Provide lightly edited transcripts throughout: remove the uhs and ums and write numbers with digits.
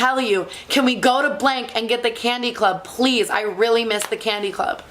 tell you, can we go to blank and get the candy club, please? I really miss the candy club.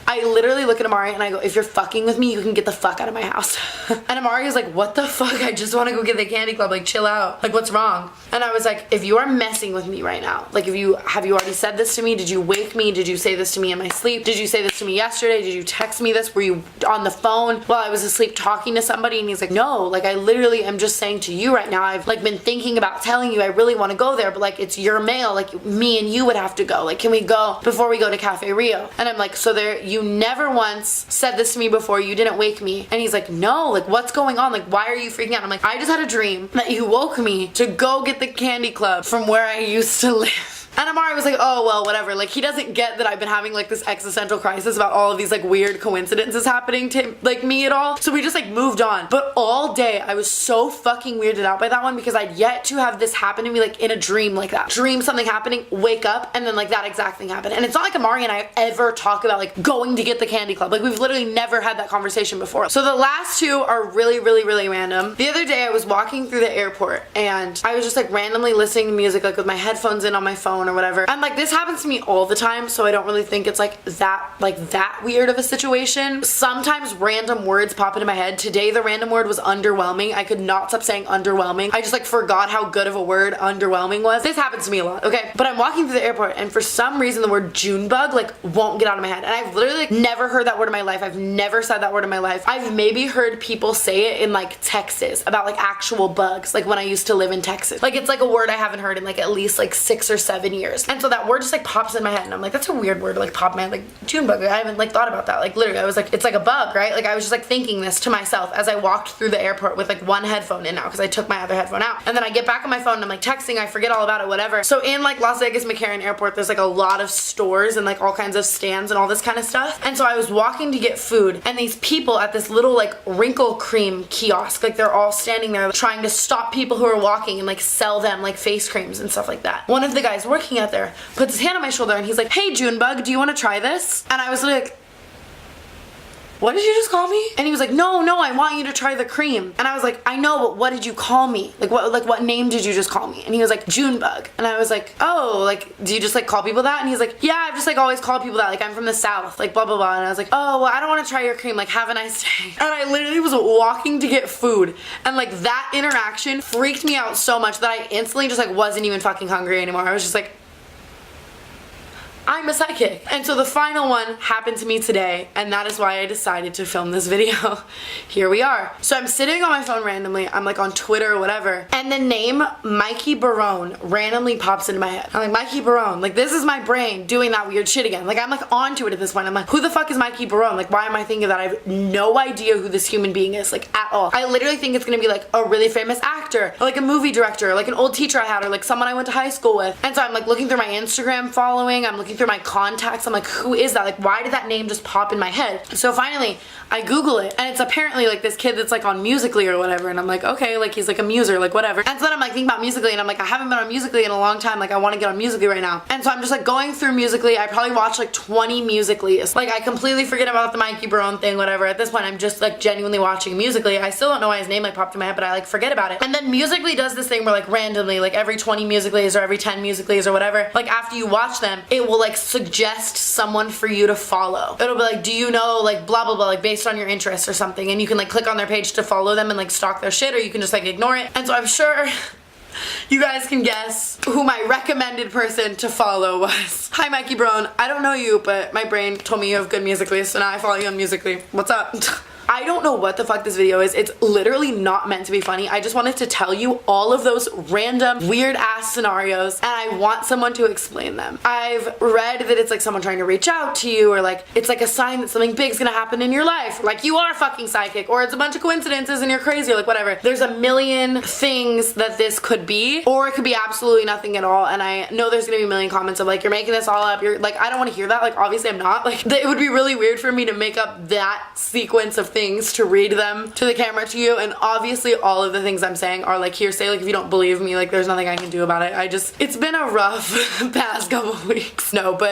I literally look at Amari and I go, if you're fucking with me, you can get the fuck out of my house. And Amari is like, what the fuck? I just want to go get the candy club. Like, chill out. Like, what's wrong? And I was like, if you are messing with me right now, like, have you already said this to me? Did you wake me? Did you say this to me in my sleep? Did you say this to me yesterday? Did you text me this? Were you on the phone while I was asleep talking to somebody? And he's like, no, like, I literally am just saying to you right now, I've like been thinking about telling you I really want to go there, but like, it's your mail. Like, me and you would have to go. Like, can we go before we go to Cafe Rio? And I'm like, so you never once said this to me before, you didn't wake me. And he's like, no, like, what's going on? Like, why are you freaking out? I'm like, I just had a dream that you woke me to go get the candy club from where I used to live. And Amari was like, oh, well, whatever. Like, he doesn't get that I've been having, like, this existential crisis about all of these, like, weird coincidences happening to, like, me at all. So we just, like, moved on. But all day, I was so fucking weirded out by that one because I'd yet to have this happen to me, like, in a dream like that. Dream something happening, wake up, and then, like, that exact thing happened. And it's not like Amari and I ever talk about, like, going to get the candy club. Like, we've literally never had that conversation before. So the last two are really, really, really random. The other day, I was walking through the airport, and I was just, like, randomly listening to music, like, with my headphones in on my phone or whatever. And like, this happens to me all the time, so I don't really think it's like that weird of a situation. Sometimes random words pop into my head. Today the random word was underwhelming. I could not stop saying underwhelming. I just like forgot how good of a word underwhelming was. This happens to me a lot, okay? But I'm walking through the airport and for some reason the word June bug like won't get out of my head. And I've literally like, never heard that word in my life. I've never said that word in my life. I've maybe heard people say it in like Texas about like actual bugs, like when I used to live in Texas. Like it's like a word I haven't heard in like at least like 6 or 7 years. And so that word just like pops in my head and I'm like, that's a weird word to like pop in my head, like June bug. I haven't like thought about that. Like literally I was like, it's like a bug, right? Like I was just like thinking this to myself as I walked through the airport with like one headphone in now because I took my other headphone out. And then I get back on my phone and I'm like texting, I forget all about it, whatever. So in like Las Vegas McCarran Airport, there's like a lot of stores and like all kinds of stands and all this kind of stuff. And so I was walking to get food and these people at this little like wrinkle cream kiosk, like they're all standing there trying to stop people who are walking and like sell them like face creams and stuff like that. One of the guys working out there puts his hand on my shoulder and he's like, hey Junebug, do you want to try this? And I was like, what did you just call me? And he was like, no, I want you to try the cream. And I was like, I know, but what did you call me? Like what name did you just call me? And he was like, Junebug. And I was like, oh, like, do you just like call people that? And he's like, yeah, I've just like always called people that. Like I'm from the South, like blah, blah, blah. And I was like, oh, well, I don't want to try your cream. Like have a nice day. And I literally was walking to get food. And like that interaction freaked me out so much that I instantly just like wasn't even fucking hungry anymore. I was just like, I'm a psychic. And so the final one happened to me today, and that is why I decided to film this video. Here we are. So I'm sitting on my phone randomly, I'm like on Twitter or whatever, and the name Mikey Barone randomly pops into my head. I'm like, Mikey Barone, like this is my brain doing that weird shit again. Like I'm like onto it at this point. I'm like, who the fuck is Mikey Barone? Like why am I thinking that? I have no idea who this human being is, like at all. I literally think it's gonna be like a really famous actor, or like a movie director, or like an old teacher I had, or like someone I went to high school with. And so I'm like looking through my Instagram following, I'm looking through my contacts, I'm like, who is that? Like why did that name just pop in my head? So finally I Google it and it's apparently like this kid that's like on Musical.ly or whatever, and I'm like, okay, like he's like a muser, like whatever. And so then I'm like thinking about Musical.ly and I'm like, I haven't been on Musical.ly in a long time, like I want to get on Musical.ly right now. And so I'm just like going through Musical.ly. I probably watched like 20 Musical.lys. Like I completely forget about the Mikey Barone thing, whatever. At this point I'm just like genuinely watching Musical.ly. I still don't know why his name like popped in my head, but I like forget about it. And then Musical.ly does this thing where like randomly, like every 20 Musical.lys or every 10 Musical.lys or whatever, like after you watch them, it will like suggest someone for you to follow. It'll be like, do you know like blah blah blah, like based on your interests or something, and you can like click on their page to follow them and like stalk their shit, or you can just like ignore it. And so I'm sure you guys can guess who my recommended person to follow was. Hi Mikey Barone, I don't know you, but my brain told me you have good Musical.ly, so now I follow you on Musical.ly. What's up? I don't know what the fuck this video is. It's literally not meant to be funny. I just wanted to tell you all of those random weird ass scenarios, and I want someone to explain them. I've read that it's like someone trying to reach out to you, or like it's like a sign that something big's gonna happen in your life, or like you are fucking psychic, or it's a bunch of coincidences and you're crazy, or like whatever. There's a million things that this could be, or it could be absolutely nothing at all. And I know there's gonna be a million comments of like, you're making this all up. You're like, I don't want to hear that. Like obviously I'm not. Like it would be really weird for me to make up that sequence of things to read them to the camera to you, and obviously all of the things I'm saying are like hearsay. Like if you don't believe me, like there's nothing I can do about it. It's been a rough past couple weeks. No, but